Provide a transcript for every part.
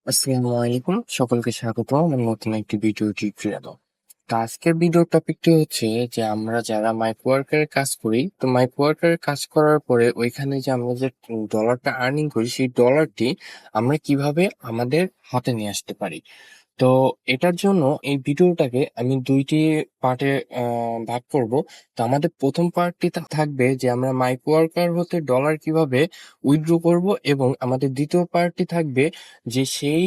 আসসালামু আলাইকুম, সকলকে স্বাগত আমার নতুন একটি ভিডিও টিউটোরিয়াল। তো আজকের ভিডিও টপিকটি হচ্ছে যে আমরা যারা মাইক ওয়ার্কারের কাজ করি, তো মাইক ওয়ার্কারের কাজ করার পরে ওইখানে যে আমরা যে ডলারটা আর্নিং করি, সেই ডলারটি আমরা কিভাবে আমাদের হাতে নিয়ে আসতে পারি। তো এটার জন্য এই ভিডিওটাকে আমি দুইটি পার্টে ভাগ করব। তো আমাদের প্রথম পার্টটি থাকবে যে আমরা মাইক ওয়ার্কার হতে ডলার কিভাবে উইথড্র করব, এবং আমাদের দ্বিতীয় পার্টটি থাকবে যে সেই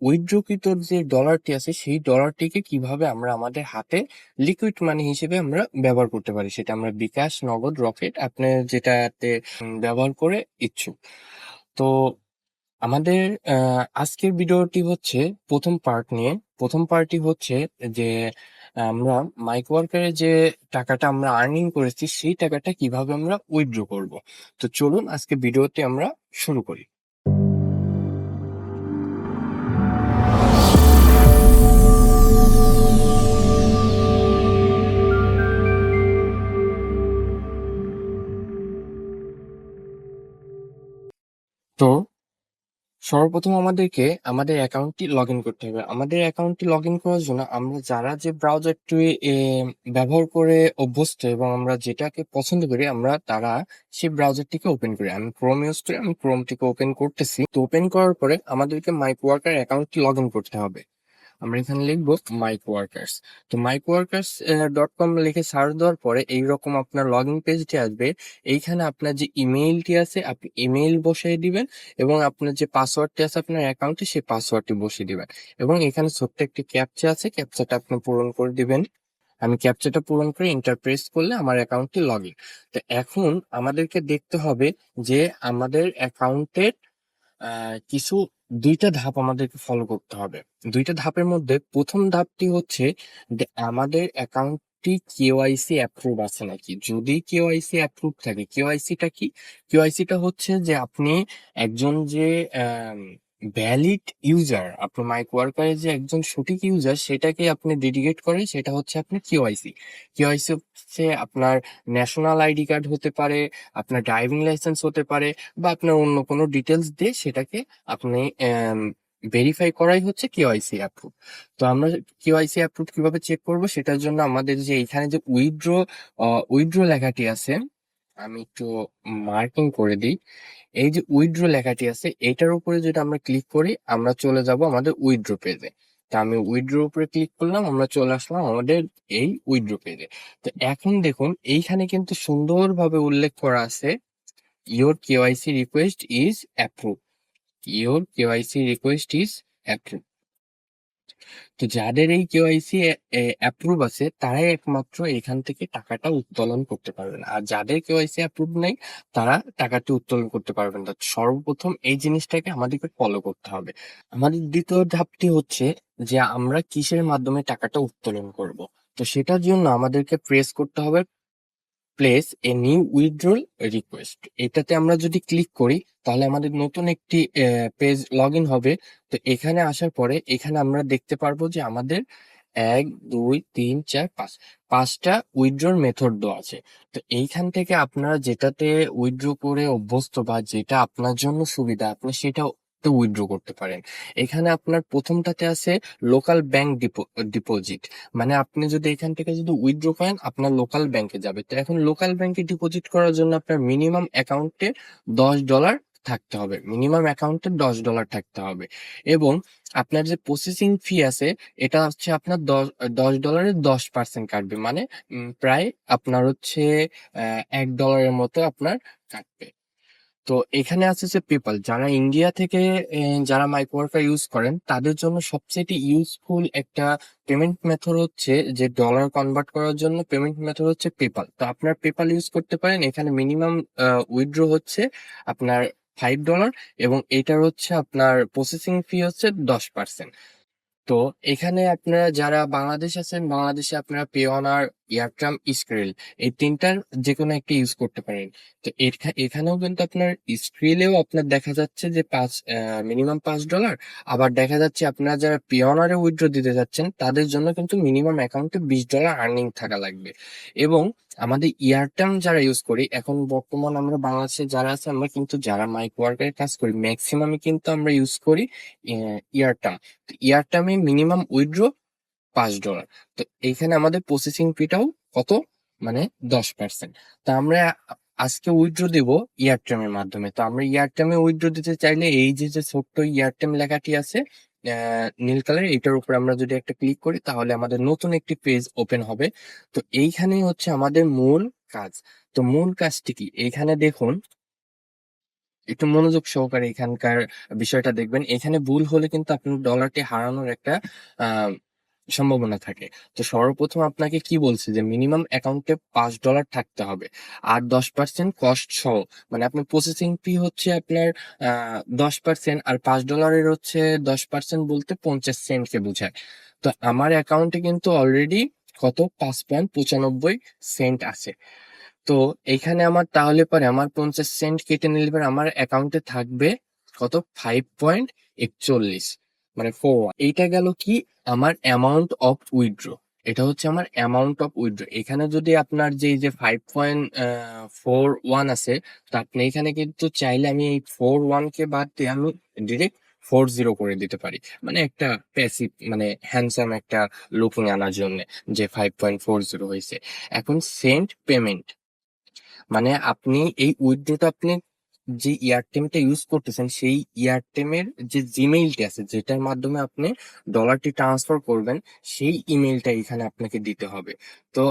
উইথড্রকৃত যে ডলারটি আছে সেই ডলারটিকে কিভাবে আমরা আমাদের হাতে লিকুইড মানি হিসেবে আমরা ব্যবহার করতে পারি। সেটা আমরা বিকাশ, নগদ, রকেট আপনি যেটাতে ব্যবহার করে ইচ্ছুক। তো আমাদের আজকের ভিডিওটি হচ্ছে প্রথম পার্ট নিয়ে। প্রথম পার্টটি হচ্ছে যে আমরা মাইক ওয়ার্কারে যে টাকাটা আমরা আর্নিং করেছি সেই টাকাটা কিভাবে আমরা উইথড্র করব। তো চলুন আজকে ভিডিওটি আমরা শুরু করি। তো সর্বপ্রথম আমাদেরকে আমাদের অ্যাকাউন্টটি লগ ইন করতে হবে। আমাদের অ্যাকাউন্টটি লগ ইন করার জন্য আমরা যারা যে ব্রাউজারটি ব্যবহার করে অভ্যস্ত এবং আমরা যেটাকে পছন্দ করি আমরা তারা সেই ব্রাউজারটিকে ওপেন করি। আমি ক্রোম ইউজ করি, আমি ক্রোমটিকে ওপেন করতেছি। তো ওপেন করার পরে আমাদেরকে মাইক ওয়ার্কার অ্যাকাউন্টটি লগ ইন করতে হবে। আমরা এখানে লিখবো মাইক ওয়ার্কার্স। তো মাইক ওয়ার্কার্স .com লিখে সার্চ দেওয়ার পরে এইরকম আপনার লগ ইন পেজটি আসবে। এইখানে আপনার যে ইমেইলটি আছে আপনি ইমেইল বসিয়ে দিবেন, এবং আপনার যে পাসওয়ার্ডটি আছে আপনার অ্যাকাউন্টে সেই পাসওয়ার্ডটি বসিয়ে দিবেন, এবং এখানে ছোট্ট একটি ক্যাপচা আছে, ক্যাপচাটা আপনি পূরণ করে দিবেন। আমি ক্যাপচাটা পূরণ করে এন্টার প্রেস করলে আমার অ্যাকাউন্টটি লগ ইন। তো এখন আমাদেরকে দেখতে হবে যে আমাদের অ্যাকাউন্টের কিছু দুইটা ধাপ আমাদেরকে ফলো করতে হবে। দুইটা ধাপের মধ্যে প্রথম ধাপটি হচ্ছে যে আমাদের অ্যাকাউন্টটি কেওয়াইসি অ্যাপ্রুভ আছে নাকি। যদি কেওয়াইসি অ্যাপ্রুভ থাকে, কেওয়াইসিটা কি? কেওয়াইসিটা হচ্ছে যে আপনি একজন যে ভ্যালিড ইউজার, আপনার মাইক ওয়ার্কারের যে একজন সঠিক ইউজার সেটাকে আপনি ডেডিকেট করেন, সেটা হচ্ছে আপনার কেওয়াইসি। কেওয়াইসি হচ্ছে আপনার ন্যাশনাল আইডি কার্ড হতে পারে, আপনার ড্রাইভিং লাইসেন্স হতে পারে, বা আপনার অন্য কোনো ডিটেলস দিয়ে সেটাকে আপনি ভেরিফাই করাই হচ্ছে কেওয়াইসি অ্যাপ্রুভ। তো আমরা কেওয়াইসি অ্যাপ্রুভ কিভাবে চেক করব সেটার জন্য আমাদের যে এইখানে যে উইথড্র লেখাটি আছে, আমি একটু মার্কিং করে দিই। এই যে উইথড্র লেখাটি আছে এটার উপরে যদি আমরা ক্লিক করি আমরা চলে যাব আমাদের উইথড্র পেজে। তা আমি উইথড্র উপরে ক্লিক করলাম, আমরা চলে আসলাম আমাদের এই উইথড্র পেজে। তো এখন দেখুন এইখানে কিন্তু সুন্দরভাবে উল্লেখ করা আছে your KYC request is approve. Your KYC request is approve. তো যাদের এই কেওয়াইসি অ্যাপ্রুভ আছে তারাই একমাত্র এখান থেকে টাকাটা উত্তোলন করতে পারবেন, আর যাদের কেওয়াইসি অ্যাপ্রুভ নাই তারা টাকাটি উত্তোলন করতে পারবেন না। সর্বপ্রথম এই জিনিসটাকে আমাদেরকে ফলো করতে হবে। আমাদের দ্বিতীয় ধাপটি হচ্ছে যে আমরা কিসের মাধ্যমে টাকাটা উত্তোলন করব। তো সেটার জন্য আমাদেরকে প্রেস করতে হবে place a new withdrawal request. এটাতে আমরা যদি ক্লিক করি তাহলে আমাদের নতুন একটি পেজ লগ ইন হবে। তো এখানে আসার পরে এখানে আমরা দেখতে পারবো যে আমাদের 1 2 3 4 5 পাঁচটা উইথড্রল মেথড দেওয়া আছে। তো এইখান থেকে আপনারা যেটাতে উইথড্র করে অভ্যস্ত বা যেটা আপনার জন্য সুবিধা আপনি সেটা উইথড্র করতে পারেন। এখানে আপনার প্রথমটাতে আছে লোকাল ব্যাংক ডিপোজিট, মানে আপনি যদি এখান থেকে যদি উইথড্র করেন আপনার লোকাল ব্যাংকে যাবে। তো এখন লোকাল ব্যাংকে ডিপোজিট করার জন্য আপনার মিনিমাম অ্যাকাউন্টে $10 থাকতে হবে, মিনিমাম অ্যাকাউন্টে $10 থাকতে হবে। এবং আপনার যে প্রসেসিং ফি আছে এটা হচ্ছে আপনার $10 10% কাটবে, মানে প্রায় আপনার হচ্ছে $1 মতো আপনার কাটবে। তো এখানে আছে যে পেপাল, যারা ইন্ডিয়া থেকে যারা মাইক ওয়ার্কার ইউজ করেন তাদের জন্য সবচেয়ে ইউজফুল একটা পেমেন্ট মেথড হচ্ছে, যে ডলার কনভার্ট করার জন্য পেমেন্ট মেথড হচ্ছে পেপাল। তো আপনার পেপাল ইউজ করতে পারেন। এখানে মিনিমাম উইথড্র হচ্ছে আপনার $5, এবং এটার হচ্ছে আপনার প্রসেসিং ফি হচ্ছে 10%। তো এখানে আপনারা যারা বাংলাদেশ আছেন, বাংলাদেশে আপনারা পে অনার ইয়ারট্রাম, স্ক্রিল, এই তিনটার যে কোনো একটা ইউজ করতে পারেন। তো এখানেও কিন্তু আপনার স্ক্রিলেও আপনার দেখা যাচ্ছে যে মিনিমাম $5, আবার দেখা যাচ্ছে আপনারা যারা পিওনারে উইথড্র দিতে যাচ্ছেন তাদের জন্য কিন্তু মিনিমাম অ্যাকাউন্টে $20 আর্নিং থাকা লাগবে। এবং আমাদের ইয়ারটার্ম যারা ইউজ করি, এখন বর্তমান আমরা বাংলাদেশে যারা আছে, আমরা কিন্তু যারা মাইক ওয়ার্কারের কাজ করি ম্যাক্সিমামই কিন্তু আমরা ইউজ করি ইয়ারটার্ম। ইয়ারটার্মে মিনিমাম উইথড্র $5। তো এইখানে আমাদের প্রসেসিং ফিটাও কত, মানে 10%। তো আমরা আজকে উইথড্র দিব ইয়ারটেমের মাধ্যমে। তো আমরা ইয়ারটেমে উইথড্র দিতে চাইলে এই যে যে ছোট্ট ইয়ারটেম লেখাটি আছে নীল কালার, এটার উপর আমরা যদি একটা ক্লিক করি তাহলে আমাদের নতুন একটি পেজ ওপেন হবে। তো এইখানেই হচ্ছে আমাদের মূল কাজ। তো মূল কাজটি কি, এইখানে দেখুন, একটু মনোযোগ সহকারে এখানকার বিষয়টা দেখবেন। এখানে ভুল হলে কিন্তু আপনার ডলারটি হারানোর একটা আহ সম্ভাবনা থাকে। তো সর্বপ্রথম আপনাকে কি বলছে যে মিনিমাম অ্যাকাউন্টে $5 থাকতে হবে, আর 10% কস্ট সহ, মানে আপনার প্রসেসিং ফি হচ্ছে আপনার 10%, আর $5 হচ্ছে 10% বলতে 50 সেন্টকে বোঝায়। তো আমার অ্যাকাউন্টে কিন্তু অলরেডি কত, 5.95 সেন্ট আছে। তো এখানে আমার তাহলে পরে আমার 50 সেন্ট কেটে নিলে পরে আমার অ্যাকাউন্টে থাকবে কত, 5.41, মানে 41। এইটা গেল কি, আমার অ্যামাউন্ট অফ উইথড্র। এটা হচ্ছে আমার অ্যামাউন্ট অফ উইথড্র। এখানে যদি আপনার যে 5.41 আছে, তো আপনি এখানে কিন্তু চাইলে আমি এই 41 কে বাদ দিয়ে আমি ডিরেক্ট 40 করে দিতে পারি, মানে একটা প্যাসিভ, মানে হ্যান্ডসাম একটা লুকিং আনার জন্য, যে 5.40 হয়েছে। এখন সেন্ট পেমেন্ট, মানে আপনি এই উইথড্রটা আপনি যে এয়ারটেমটা ইউজ করতেছেন সেই এয়ারটেমের যে জিমেইলটি আছে যেটার মাধ্যমে আপনি ডলারটি ট্রান্সফার করবেন, সেই ইমেলটা এখানে আপনাকে দিতে হবে। তো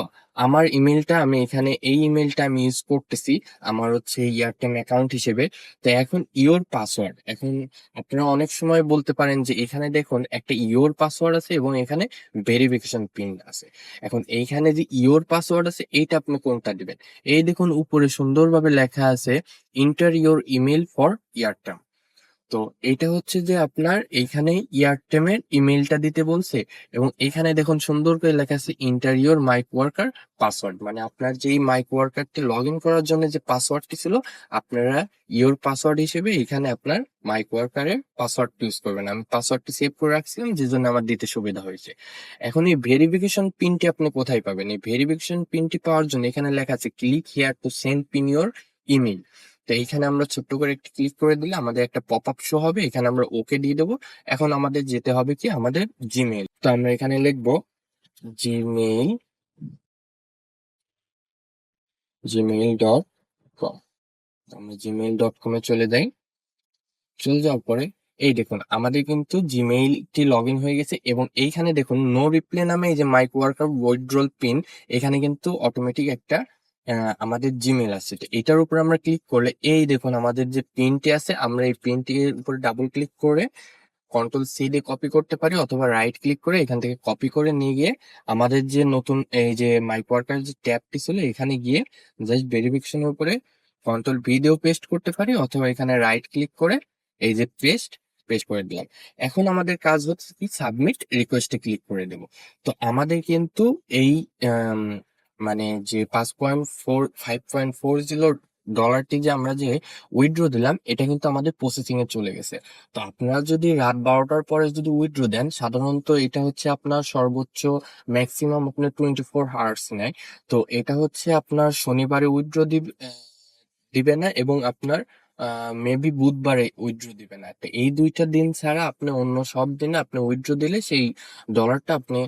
আমার ইমেলটা আমি এখানে, এই ইমেলটা আমি ইউজ করতেছি আমার হচ্ছে এয়ারটেম অ্যাকাউন্ট হিসেবে। তো এখন ইওর পাসওয়ার্ড, এখন আপনারা অনেক সময় বলতে পারেন যে এখানে দেখুন একটা ইওর পাসওয়ার্ড আছে এবং এখানে ভেরিফিকেশন পিন আছে। এখন এইখানে যে ইওর পাসওয়ার্ড আছে এইটা আপনি কোনটা দিবেন, এই দেখুন উপরে সুন্দরভাবে লেখা আছে ইন্টার ইওর ইমেল ফর ইয়ারটার্ম। তো এটা হচ্ছে যে আপনার এইখানে ইয়ারটেমের ইমেলটা দিতে বলছে, এবং এখানে দেখুন সুন্দর করে লেখা আছে ইন্টারিয়র মাইক ওয়ার্কার পাসওয়ার্ড, মানে আপনার যেই মাইক ওয়ার্কারটি লগ ইন করার জন্য যে পাসওয়ার্ডটি ছিল, আপনারা ইওর পাসওয়ার্ড হিসেবে এখানে আপনার মাইক ওয়ার্কারের পাসওয়ার্ড ইউজ করবেন। আমি পাসওয়ার্ডটি সেভ করে রাখছিলাম যে জন্য আমার দিতে সুবিধা হয়েছে। এখন এই ভেরিফিকেশন পিনটি আপনি কোথায় পাবেন, এই ভেরিফিকেশন পিনটি পাওয়ার জন্য এখানে লেখা আছে click here to send pin your email. তো এইখানে আমরা ছোট্ট করে একটি ক্লিক করে দিলে আমাদের একটা পপ আপ শো হবে, এখানে আমরা ওকে দিয়ে দেবো। এখন আমাদের যেতে হবে কি, আমাদের জিমেইল। তো আমরা এখানে লিখবো জিমেইল, gmail.com। আমরা gmail.com এ চলে যাই। চলে যাওয়ার পরে এই দেখুন আমাদের কিন্তু জিমেইলটি লগ ইন হয়ে গেছে, এবং এইখানে দেখুন নো রিপ্লে নামে এই যে মাইক ওয়ার্কার উইথড্রল পিন, এখানে কিন্তু অটোমেটিক একটা আমাদের জিমেল আছে। তো এটার উপর আমরা ক্লিক করলে এই দেখুন আমাদের যে পিনটি আছে, আমরা এই পিনটির উপর ডাবল ক্লিক করে কন্ট্রোল-সি দিয়ে কপি করতে পারি, অথবা রাইট ক্লিক করে এখান থেকে কপি করে নিয়ে গিয়ে আমাদের যে নতুন এই যে মাইক ওয়ার্কার যে ট্যাবটি ছিল এখানে গিয়ে জাস্ট ভেরিফিকেশনের উপরে কন্ট্রোল-ভি দিয়েও পেস্ট করতে পারি, অথবা এখানে রাইট ক্লিক করে এই যে পেস্ট করে দিলাম। এখন আমাদের কাজ হচ্ছে কি, সাবমিট রিকোয়েস্টে ক্লিক করে দেব। তো আমাদের কিন্তু এই আম, মানে যে 5.40 যে আমরা যে উইথড্র দিলাম এটা কিন্তু আমাদের প্রসেসিং এ চলে গেছে। তো আপনারা যদি রাত 12টার পরে যদি উইথড্র দেন, সাধারণত এটা হচ্ছে আপনার সর্বোচ্চ ম্যাক্সিমাম আপনার 24 আওয়ার্স নেয়। তো এটা হচ্ছে আপনার শনিবারে উইথড্র দিবে না, এবং আপনার মেবি বুধবারে উইথড্র দিবে না। তো এই দুইটা দিন ছাড়া আপনি অন্য সব দিনে আপনি উইথড্র দিলে সেই ডলারটা আপনি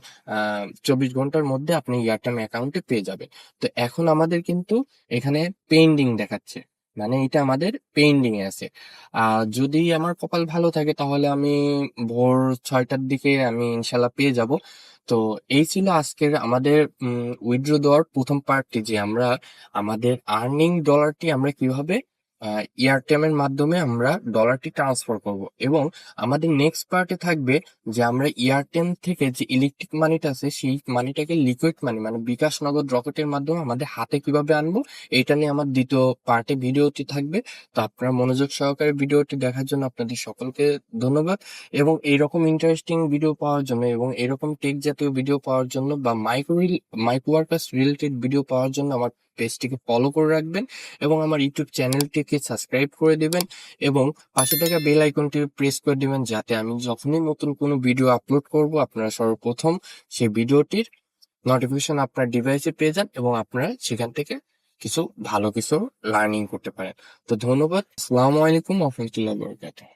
24 ঘন্টার মধ্যে আপনি এয়ারটেল অ্যাকাউন্টে পেয়ে যাবেন। তো এখন আমাদের কিন্তু এখানে পেন্ডিং দেখাচ্ছে, মানে এটা আমাদের পেন্ডিং এ আছে। যদি আমার কপাল ভালো থাকে তাহলে আমি ভোর 6টার দিকে আমি ইনশাল্লাহ পেয়ে যাব। তো এই ছিল আজকের আমাদের উইথড্র দেওয়ার প্রথম পার্টটি, যে আমরা আমাদের আর্নিং ডলারটি আমরা কিভাবে এয়ারটেম এর মাধ্যমে আমরা ডলারটি ট্রান্সফার করব এবং আমাদের নেক্সট পার্টে থাকবে যে আমরা এয়ারটেল থেকে যে ইলেকট্রিক মানিটা আছে সেই মানিটাকে লিকুইড মানি মানে বিকাশ নগদ রকেটের মাধ্যমে আমাদের হাতে কিভাবে আনবো এটা নিয়ে আমার দ্বিতীয় পার্টে ভিডিওটি থাকবে। তো আপনারা মনোযোগ সহকারে ভিডিওটি দেখার জন্য আপনাদের সকলকে ধন্যবাদ। এবং এইরকম ইন্টারেস্টিং ভিডিও পাওয়ার জন্য এবং এরকম টেক জাতীয় ভিডিও পাওয়ার জন্য বা মাইক্রো ওয়ার্কার্স রিলেটেড ভিডিও পাওয়ার জন্য আমার পেজটিকে ফলো করে রাখবেন এবং আমার ইউটিউব চ্যানেলটিকে সাবস্ক্রাইব করে দিবেন এবং পাশে থাকা বেল আইকনটি প্রেস করে দিবেন যাতে আমি যখনই নতুন কোনো ভিডিও আপলোড করব আপনারা সর্বপ্রথম সেই ভিডিওটির নোটিফিকেশন আপনার ডিভাইসে পেয়ে যান এবং আপনারা সেখান থেকে ভালো কিছু লার্নিং করতে পারেন। তো ধন্যবাদ। আসসালামু আলাইকুম ওয়া রাহমাতুল্লাহি ওয়া বারাকাতুহু।